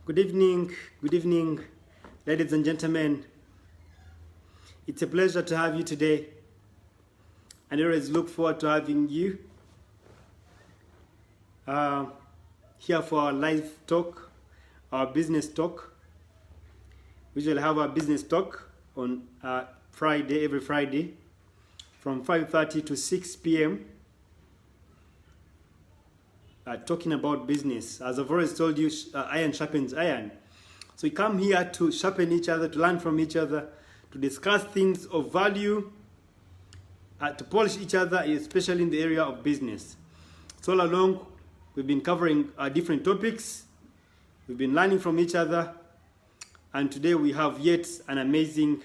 Good evening, ladies and gentlemen. It's a pleasure to have you today, and I always look forward to having you here for our live talk, our business talk. We usually have our business talk on every Friday, from 5:30 to 6 p.m. Talking about business. As I've always told you, iron sharpens iron. So we come here to sharpen each other, to learn from each other, to discuss things of value, to polish each other, especially in the area of business. So all along, we've been covering different topics. We've been learning from each other. And today we have yet an amazing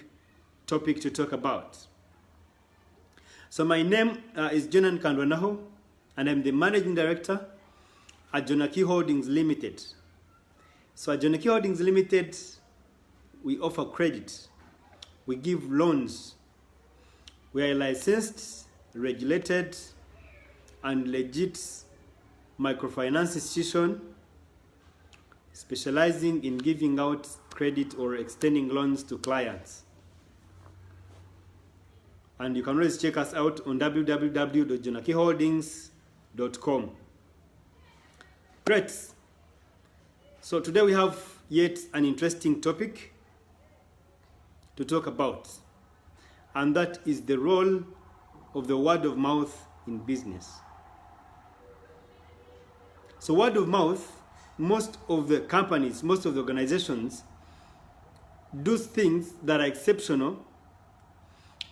topic to talk about. So my name is Jonan Kandwanaho, and I'm the Managing Director at Jonaki Holdings Limited. So at Jonaki Holdings Limited, we offer credit. We give loans. We are a licensed, regulated, and legit microfinance institution specializing in giving out credit or extending loans to clients. And you can always check us out on www.jonakiholdings.com. Great. So today we have yet an interesting topic to talk about, and that is the role of the word of mouth in business. So word of mouth, most of the companies, most of the organizations do things that are exceptional,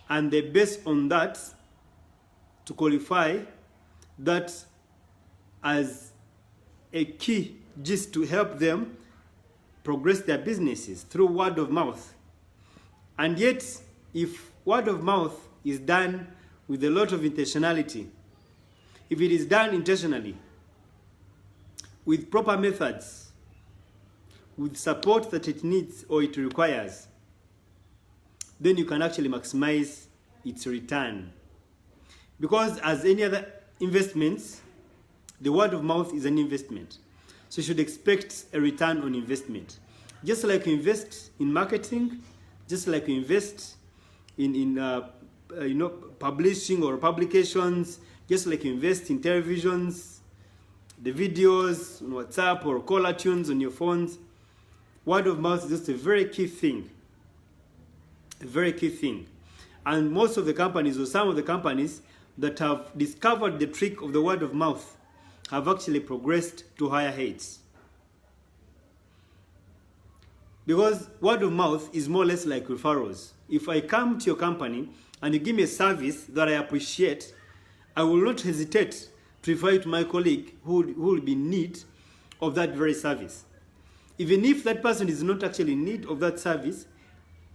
and they base on that to qualify that as a key just to help them progress their businesses through word of mouth. And yet, if word of mouth is done with a lot of intentionality, if it is done intentionally, with proper methods, with support that it needs or it requires, then you can actually maximize its return. Because as any other investments, the word of mouth is an investment. So you should expect a return on investment. Just like you invest in marketing, just like you invest in publishing or publications, just like you invest in televisions, the videos on WhatsApp or caller tunes on your phones, word of mouth is just a very key thing. A very key thing. And most of the companies, or some of the companies that have discovered the trick of the word of mouth, have actually progressed to higher heights. Because word of mouth is more or less like referrals. If I come to your company and you give me a service that I appreciate, I will not hesitate to refer you to my colleague who will be in need of that very service. Even if that person is not actually in need of that service,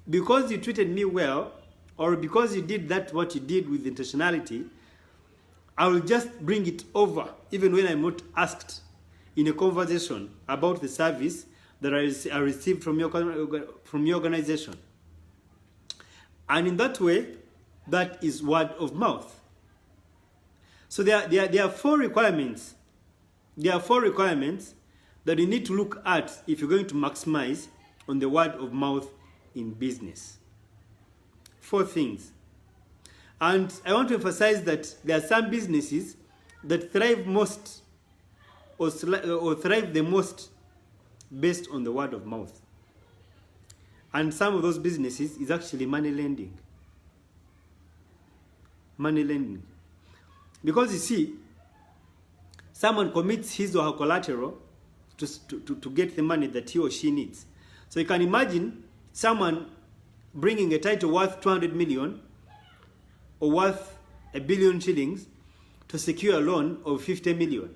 because you treated me well, or because you did what you did with intentionality, I will just bring it over, even when I'm not asked, in a conversation about the service that I received from your organization. And in that way, that is word of mouth. So there are four requirements. There are four requirements that you need to look at if you're going to maximize on the word of mouth in business. Four things. And I want to emphasize that there are some businesses that thrive most or thrive the most based on the word of mouth. And some of those businesses is actually money lending. Money lending. Because you see, someone commits his or her collateral to get the money that he or she needs. So you can imagine someone bringing a title worth 200 million or worth 1 billion shillings to secure a loan of 50 million.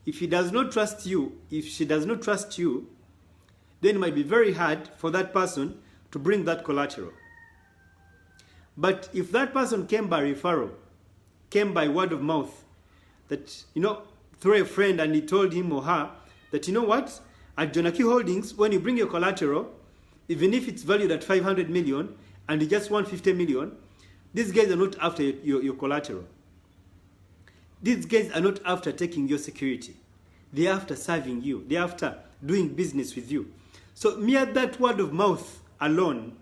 If he does not trust you, if she does not trust you, then it might be very hard for that person to bring that collateral. But if that person came by referral, came by word of mouth, that, through a friend, and he told him or her that, what, at Jonaki Holdings, when you bring your collateral, even if it's valued at 500 million and you just want 50 million, these guys are not after your collateral. These guys are not after taking your security. they're after serving you, they're after doing business with you. So mere that word of mouth alone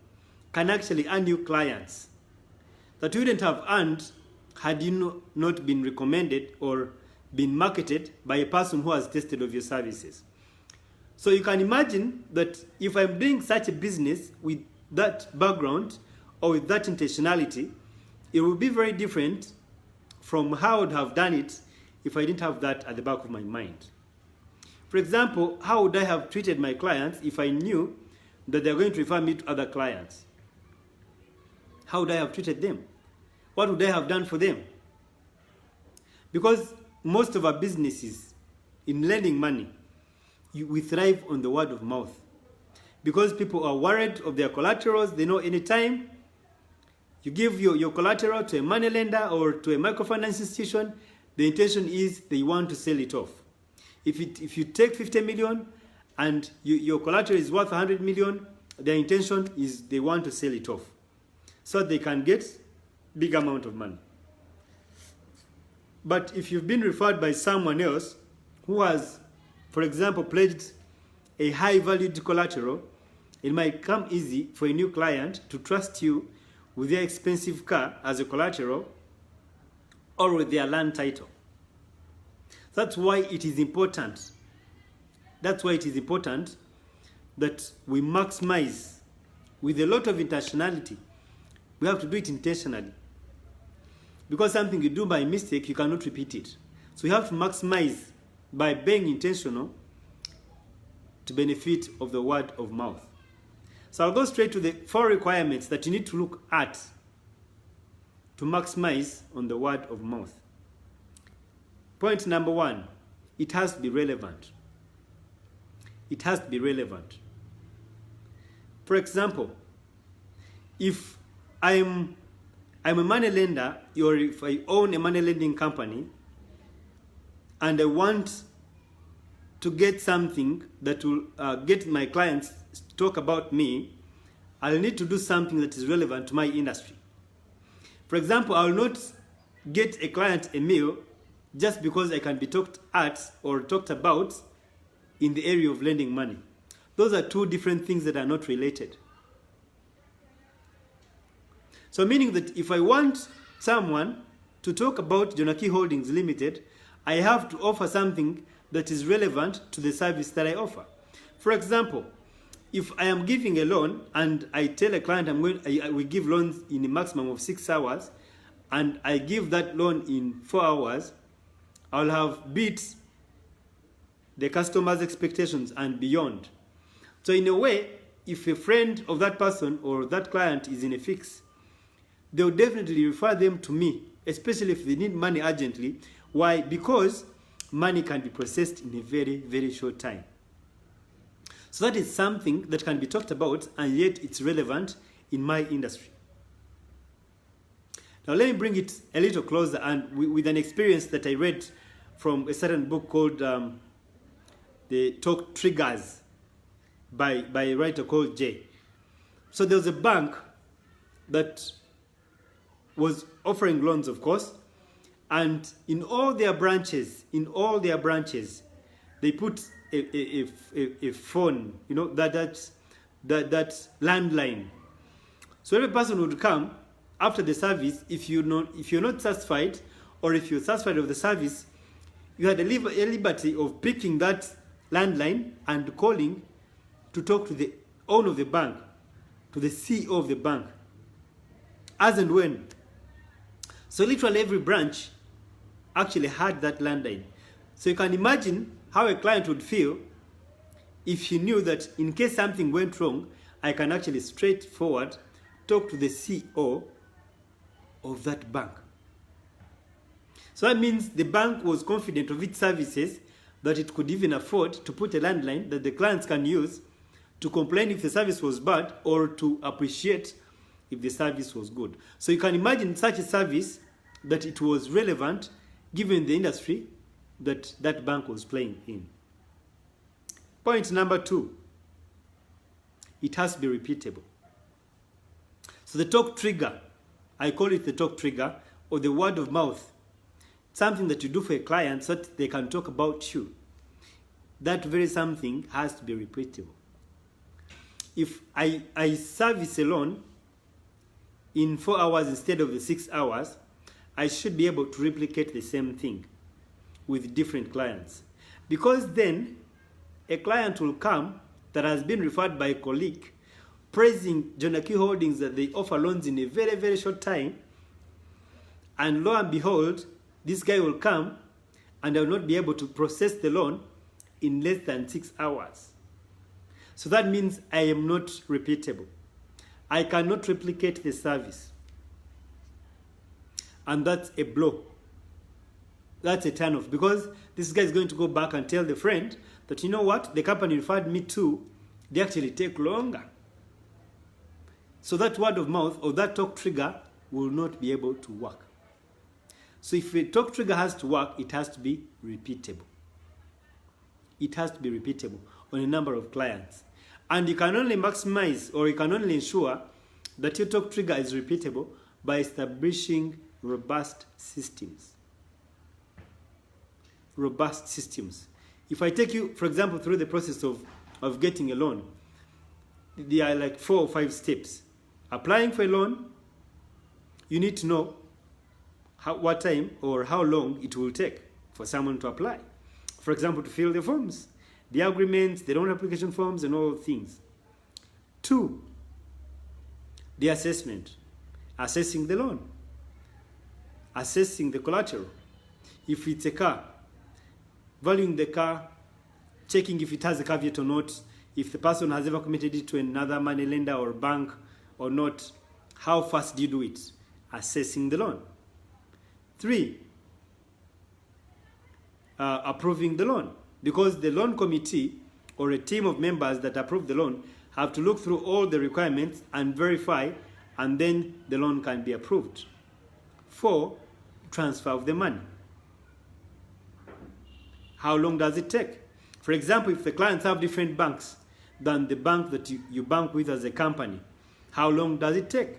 can actually earn you clients that you wouldn't have earned had you not been recommended or been marketed by a person who has tasted of your services. So you can imagine that if I'm doing such a business with that background or with that intentionality, it will be very different from how I would have done it if I didn't have that at the back of my mind. For example, how would I have treated my clients if I knew that they're going to refer me to other clients? How would I have treated them? What would I have done for them? Because most of our businesses in lending money, we thrive on the word of mouth. Because people are worried of their collaterals, they know anytime you give your collateral to a money lender or to a microfinance institution, the intention is they want to sell it off. If you take 50 million and your collateral is worth 100 million, their intention is they want to sell it off so they can get big amount of money. But if you've been referred by someone else who has, for example, pledged a high valued collateral, it might come easy for a new client to trust you with their expensive car as a collateral or with their land title. That's why it is important. That's why it is important that we maximize with a lot of intentionality. We have to do it intentionally. Because something you do by mistake, you cannot repeat it. So you have to maximize by being intentional to benefit of the word of mouth. So I'll go straight to the 4 requirements that you need to look at to maximize on the word of mouth. Point number 1, it has to be relevant. It has to be relevant. For example, if I'm a money lender, or if I own a money lending company, and I want to get something that will get my clients to talk about me, I'll need to do something that is relevant to my industry. For example, I will not get a client a meal just because I can be talked at or talked about in the area of lending money. Those are 2 different things that are not related. So meaning that if I want someone to talk about Jonaki Holdings Limited, I have to offer something that is relevant to the service that I offer. For example, if I am giving a loan and I tell a client I will give loans in a maximum of 6 hours, and I give that loan in 4 hours, I'll have beat the customer's expectations and beyond. So in a way, if a friend of that person or that client is in a fix, they'll definitely refer them to me, especially if they need money urgently. Why? Because money can be processed in a very, very short time. So that is something that can be talked about, and yet it's relevant in my industry. Now let me bring it a little closer, and with an experience that I read from a certain book called The Talk Triggers by a writer called Jay. So there was a bank that was offering loans, of course, and in all their branches, they put a phone, that landline. So every person would come after the service. If you're not satisfied, or if you're satisfied of the service, you had a liberty of picking that landline and calling to talk to the owner of the bank, to the CEO of the bank, as and when. So literally every branch actually had that landline. So you can imagine how a client would feel if he knew that in case something went wrong, I can actually straightforward talk to the CEO of that bank. So that means the bank was confident of its services, that it could even afford to put a landline that the clients can use to complain if the service was bad or to appreciate if the service was good. So you can imagine such a service that it was relevant given the industry that that bank was playing in. Point number 2, it has to be repeatable. So the talk trigger, I call it the talk trigger, or the word of mouth, something that you do for a client so that they can talk about you. that very something has to be repeatable. If I service a loan in 4 hours instead of the 6 hours, I should be able to replicate the same thing with different clients. Because then a client will come that has been referred by a colleague, praising Jonaki Holdings that they offer loans in a very, very short time. And lo and behold, this guy will come and I will not be able to process the loan in less than 6 hours. So that means I am not repeatable. I cannot replicate the service. And that's a blow. That's a turn off, because this guy is going to go back and tell the friend that, you know what, the company referred me to, they actually take longer. So that word of mouth or that talk trigger will not be able to work. So if a talk trigger has to work, it has to be repeatable. It has to be repeatable on a number of clients. And you can only maximize, or you can only ensure that your talk trigger is repeatable by establishing robust systems. Robust systems. If I take you, for example, through the process of getting a loan, there are like 4 or 5 steps. Applying for a loan, you need to know what time or how long it will take for someone to apply. For example, to fill the forms, the agreements, the loan application forms, and all things. 2, the assessment. Assessing the loan. Assessing the collateral. If it's a car, valuing the car, checking if it has a caveat or not, if the person has ever committed it to another money lender or bank or not, how fast do you do it? Assessing the loan. 3, approving the loan, because the loan committee or a team of members that approve the loan have to look through all the requirements and verify, and then the loan can be approved. 4, transfer of the money. How long does it take? For example, if the clients have different banks than the bank that you bank with as a company, how long does it take?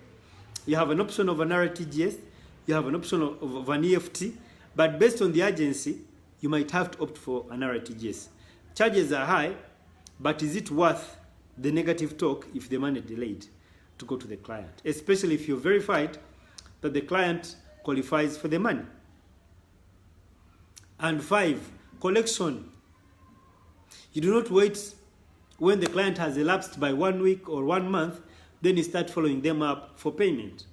You have an option of an RTGS, you have an option of an EFT, but based on the urgency, you might have to opt for an RTGS. Charges are high, but is it worth the negative talk if the money delayed to go to the client? Especially if you're verified that the client qualifies for the money. And 5, collection. You do not wait when the client has elapsed by 1 week or 1 month, then you start following them up for payment.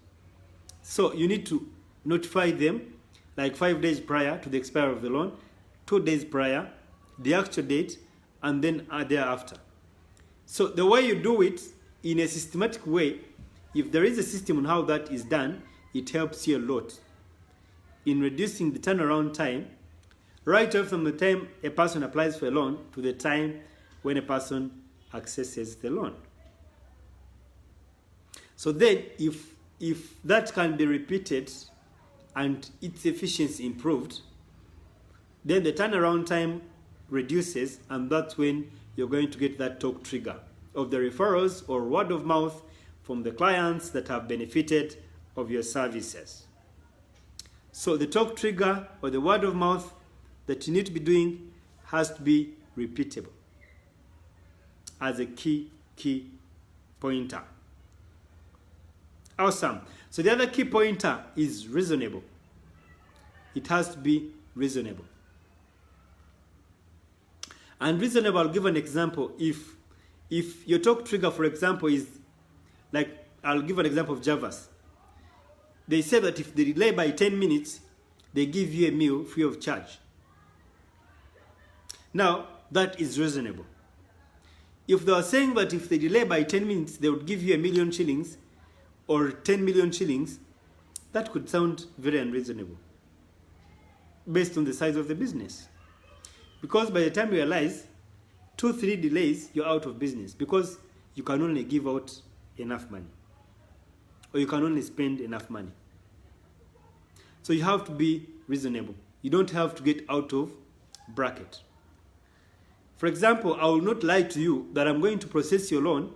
So you need to notify them like 5 days prior to the expiry of the loan, 2 days prior, the actual date, and then thereafter. So the way you do it in a systematic way, if there is a system on how that is done, it helps you a lot in reducing the turnaround time, right away from the time a person applies for a loan to the time when a person accesses the loan. So then if that can be repeated and its efficiency improved, then the turnaround time reduces, and that's when you're going to get that talk trigger of the referrals or word of mouth from the clients that have benefited of your services. So the talk trigger or the word of mouth that you need to be doing has to be repeatable as a key pointer. Awesome. So the other key pointer is reasonable. It has to be reasonable. And reasonable, I'll give an example. If your talk trigger, for example, is like, I'll give an example of Javas. They say that if they delay by 10 minutes, they give you a meal free of charge. Now, that is reasonable. If they are saying that if they delay by 10 minutes, they would give you 1 million shillings or 10 million shillings, that could sound very unreasonable based on the size of the business. Because by the time you realize 2-3 delays, you're out of business, because you can only give out enough money, or you can only spend enough money. So you have to be reasonable. You don't have to get out of bracket. For example, I will not lie to you that I'm going to process your loan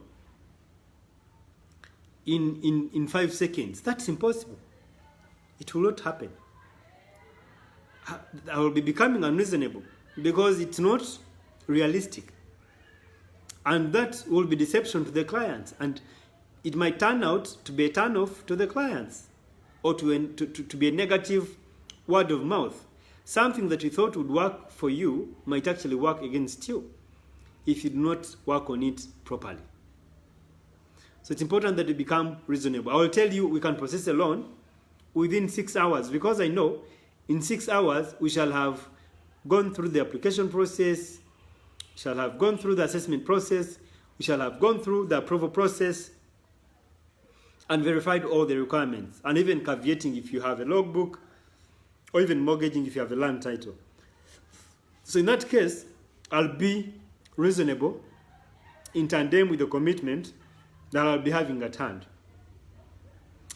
in 5 seconds. That's impossible. It will not happen. I will be becoming unreasonable, because it's not realistic. And that will be deception to the clients. And it might turn out to be a turn off to the clients, or to be a negative word of mouth. Something that you thought would work for you might actually work against you if you do not work on it properly. So it's important that you become reasonable. I will tell you we can process a loan within 6 hours, because I know in 6 hours we shall have gone through the application process, we shall have gone through the assessment process, we shall have gone through the approval process and verified all the requirements, and even caveating if you have a logbook, or even mortgaging if you have a land title. So in that case, I'll be reasonable in tandem with the commitment that I'll be having at hand.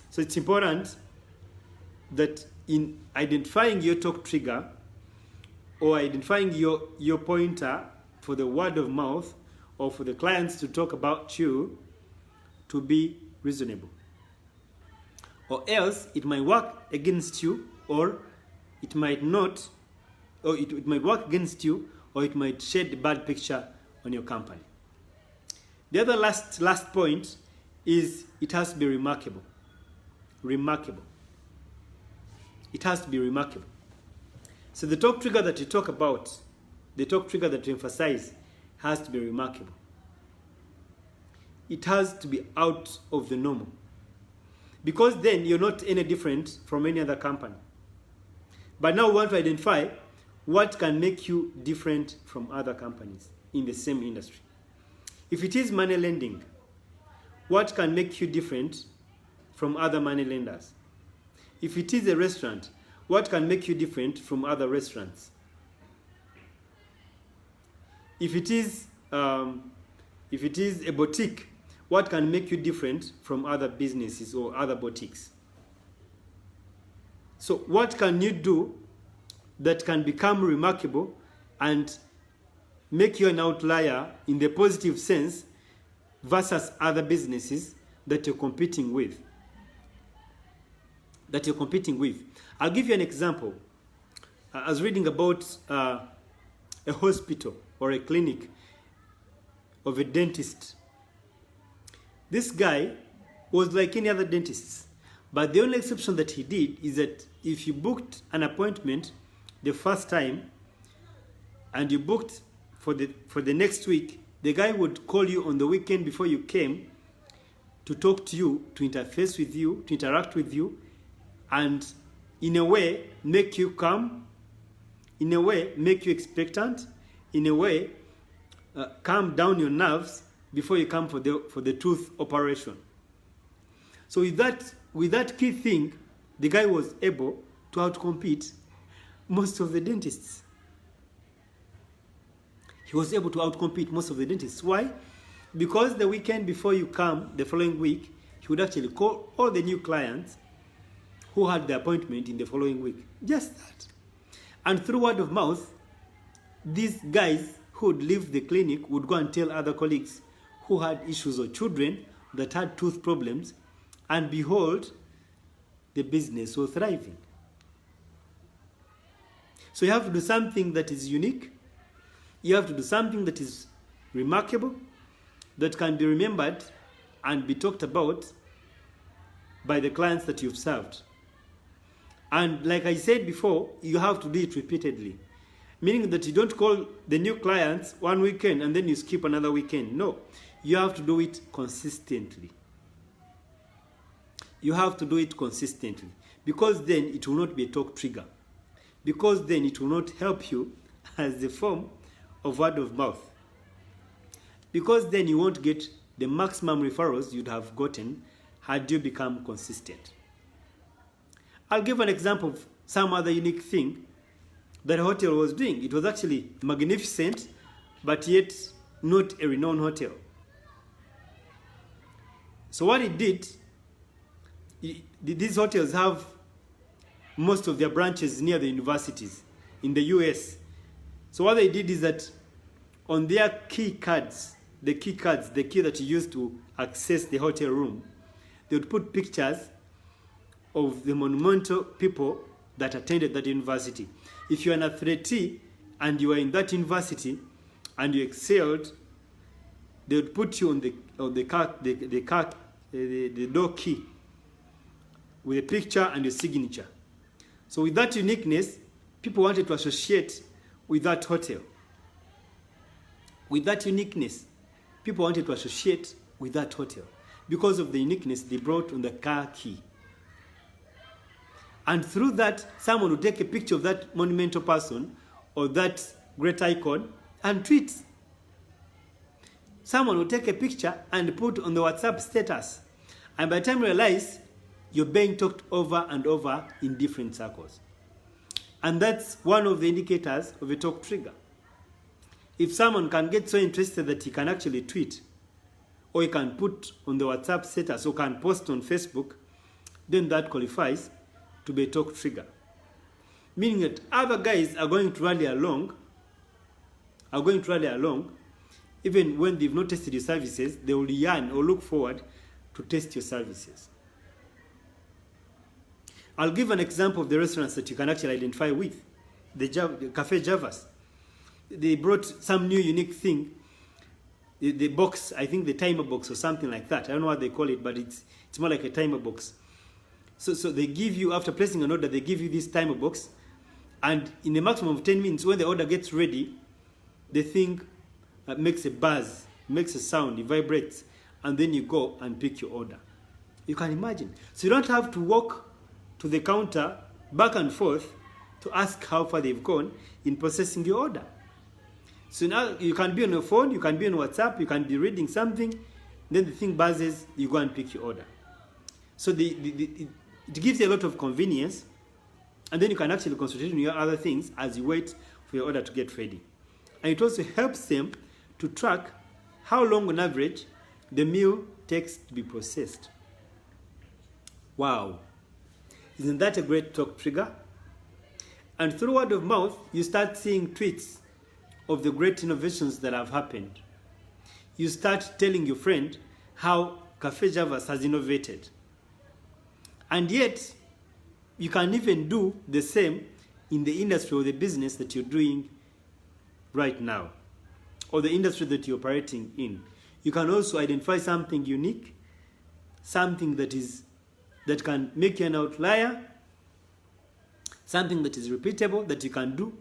So it's important that in identifying your talk trigger, or identifying your pointer for the word of mouth, or for the clients to talk about you, to be reasonable. Or else it might work against you, or it might not, or it might work against you, or it might shed a bad picture on your company. The other last point is it has to be remarkable. Remarkable. It has to be remarkable. So the talk trigger that you talk about, the talk trigger that you emphasize, has to be remarkable. It has to be out of the normal. Because then you're not any different from any other company. But now we want to identify what can make you different from other companies in the same industry. If it is money lending, what can make you different from other money lenders? If it is a restaurant, what can make you different from other restaurants? If it is a boutique, what can make you different from other businesses or other boutiques? So what can you do that can become remarkable and make you an outlier in the positive sense versus other businesses that you're competing with? I'll give you an example. I was reading about a hospital or a clinic of a dentist. This guy was like any other dentist, but the only exception that he did is that if you booked an appointment the first time and you booked for the next week, the guy would call you on the weekend before you came to talk to you, to interface with you, to interact with you, and in a way make you calm, in a way make you expectant, in a way calm down your nerves before you come for the tooth operation. So with that key thing, the guy was able to outcompete most of the dentists. He was able to outcompete most of the dentists. Why? Because the weekend before you come, the following week, he would actually call all the new clients who had the appointment in the following week. Just that. And through word of mouth, these guys who would leave the clinic would go and tell other colleagues who had issues or children that had tooth problems, and behold, the business was thriving. So you have to do something that is unique. You have to do something that is remarkable, that can be remembered and be talked about by the clients that you've served. And like I said before, you have to do it repeatedly. Meaning that you don't call the new clients one weekend and then you skip another weekend. No, you have to do it consistently. You have to do it consistently, because then it will not be a talk trigger. Because then it will not help you as the form of word of mouth. Because then you won't get the maximum referrals you'd have gotten had you become consistent. I'll give an example of some other unique thing that a hotel was doing. It was actually magnificent, but yet not a renowned hotel. So what it did, these hotels have most of their branches near the universities in the US. So what they did is that on their key cards, the key that you use to access the hotel room, they would put pictures of the monumental people that attended that university. If you're an athlete and you are in that university and you excelled, they would put you on the door key with a picture and your signature. So with that uniqueness, people wanted to associate with that hotel. With that uniqueness, people wanted to associate with that hotel because of the uniqueness they brought on the car key. And through that, someone would take a picture of that monumental person or that great icon and tweet. Someone would take a picture and put on the WhatsApp status. And by the time you realize, you're being talked over and over in different circles. And that's one of the indicators of a talk trigger. If someone can get so interested that he can actually tweet, or he can put on the WhatsApp status, or can post on Facebook, then that qualifies to be a talk trigger. Meaning that other guys are going to rally along, even when they've not tested your services, they will yearn or look forward to test your services. I'll give an example of the restaurants that you can actually identify with. The Cafe Javas. They brought some new unique thing. The box, I think the timer box or something like that. I don't know what they call it, but it's more like a timer box. So they give you, after placing an order, they give you this timer box. And in a maximum of 10 minutes, when the order gets ready, the thing makes a buzz, makes a sound, it vibrates. And then you go and pick your order. You can imagine. So you don't have to walk to the counter back and forth to ask how far they've gone in processing your order. So now you can be on your phone, you can be on WhatsApp, you can be reading something, then the thing buzzes, you go and pick your order. So it gives you a lot of convenience, and then you can actually concentrate on your other things as you wait for your order to get ready. And it also helps them to track how long on average the meal takes to be processed. Wow. Isn't that a great talk trigger? And through word of mouth, you start seeing tweets of the great innovations that have happened. You start telling your friend how Cafe Javas has innovated. And yet, you can even do the same in the industry or the business that you're doing right now, or the industry that you're operating in. You can also identify something unique, something that can make you an outlier, something that is repeatable, that you can do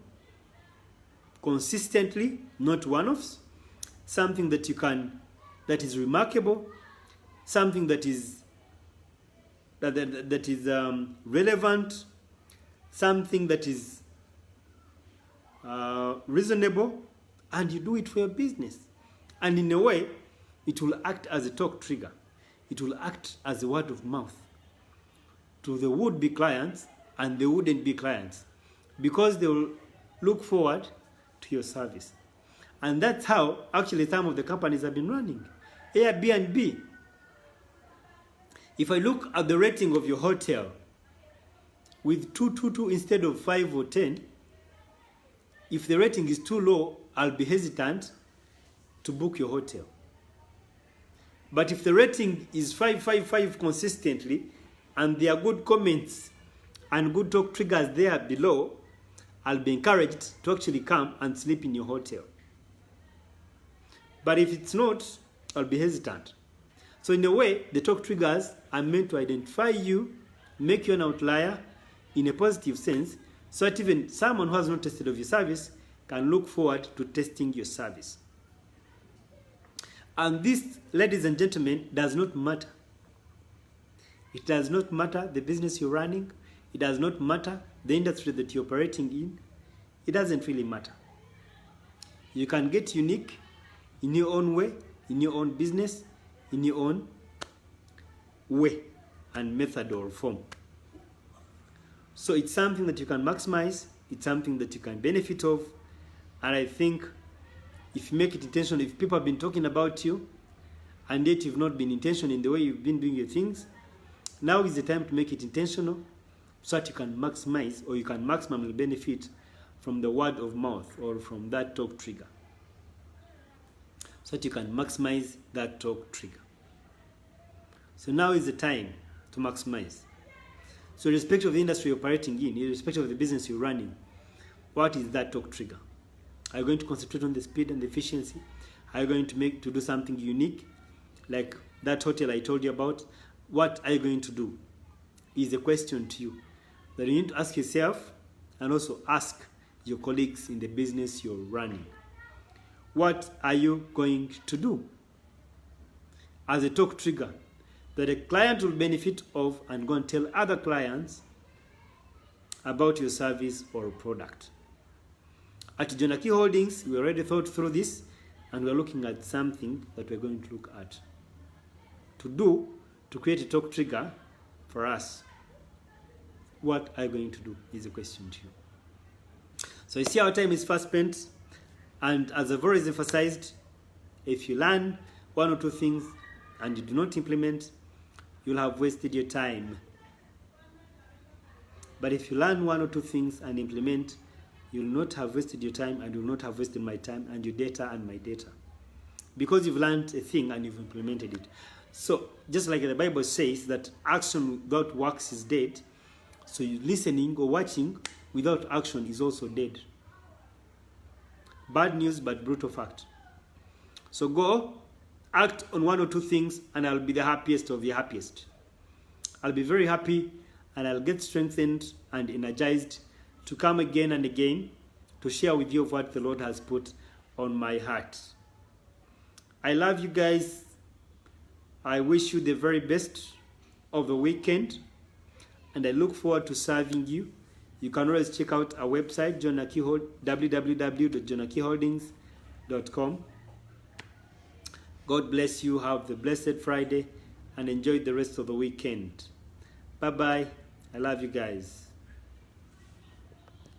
consistently, not one-offs, something that is remarkable, something that is relevant, something that is reasonable, and you do it for your business. And in a way, it will act as a talk trigger. It will act as a word of mouth to the would-be clients and the wouldn't-be clients, because they will look forward to your service. And that's how actually some of the companies have been running. Airbnb. If I look at the rating of your hotel with 222 instead of 5 or 10, if the rating is too low, I'll be hesitant to book your hotel. But if the rating is 5 consistently, and there are good comments and good talk triggers there below, I'll be encouraged to actually come and sleep in your hotel. But if it's not, I'll be hesitant. So in a way, the talk triggers are meant to identify you, make you an outlier in a positive sense, so that even someone who has not tested of your service can look forward to testing your service. And this, ladies and gentlemen, does not matter. It does not matter the business you're running. It does not matter the industry that you're operating in. It doesn't really matter. You can get unique in your own way, in your own business, in your own way and method or form. So it's something that you can maximize. It's something that you can benefit of. And I think if you make it intentional, if people have been talking about you and yet you've not been intentional in the way you've been doing your things, now is the time to make it intentional so that you can maximize, or you can maximally benefit from the word of mouth or from that talk trigger. So that you can maximize that talk trigger. So now is the time to maximize. So irrespective of the industry you're operating in, irrespective of the business you're running, what is that talk trigger? Are you going to concentrate on the speed and the efficiency? Are you going to do something unique, like that hotel I told you about? What are you going to do? Is a question to you that you need to ask yourself, and also ask your colleagues in the business you're running. What are you going to do as a talk trigger that a client will benefit of and go and tell other clients about your service or product? At Jonaki Holdings, we already thought through this, and we're looking at something that we're going to look at to create a talk trigger for us. What are you going to do is a question to you. So you see, our time is fast spent, and as I've always emphasized, if you learn one or two things and you do not implement, you'll have wasted your time. But if you learn one or two things and implement, you'll not have wasted your time, and you'll not have wasted my time and your data and my data, because you've learned a thing and you've implemented it. So just like the Bible says that action without works is dead, so you listening or watching without action is also dead. Bad news, but brutal fact. So go act on one or two things, and I'll be the happiest of the happiest. I'll be very happy, and I'll get strengthened and energized to come again and again to share with you of what the Lord has put on my heart. I love you guys. I wish you the very best of the weekend, and I look forward to serving you. You can always check out our website, www.jonakiholdings.com. God bless you. Have the blessed Friday and enjoy the rest of the weekend. Bye-bye. I love you guys.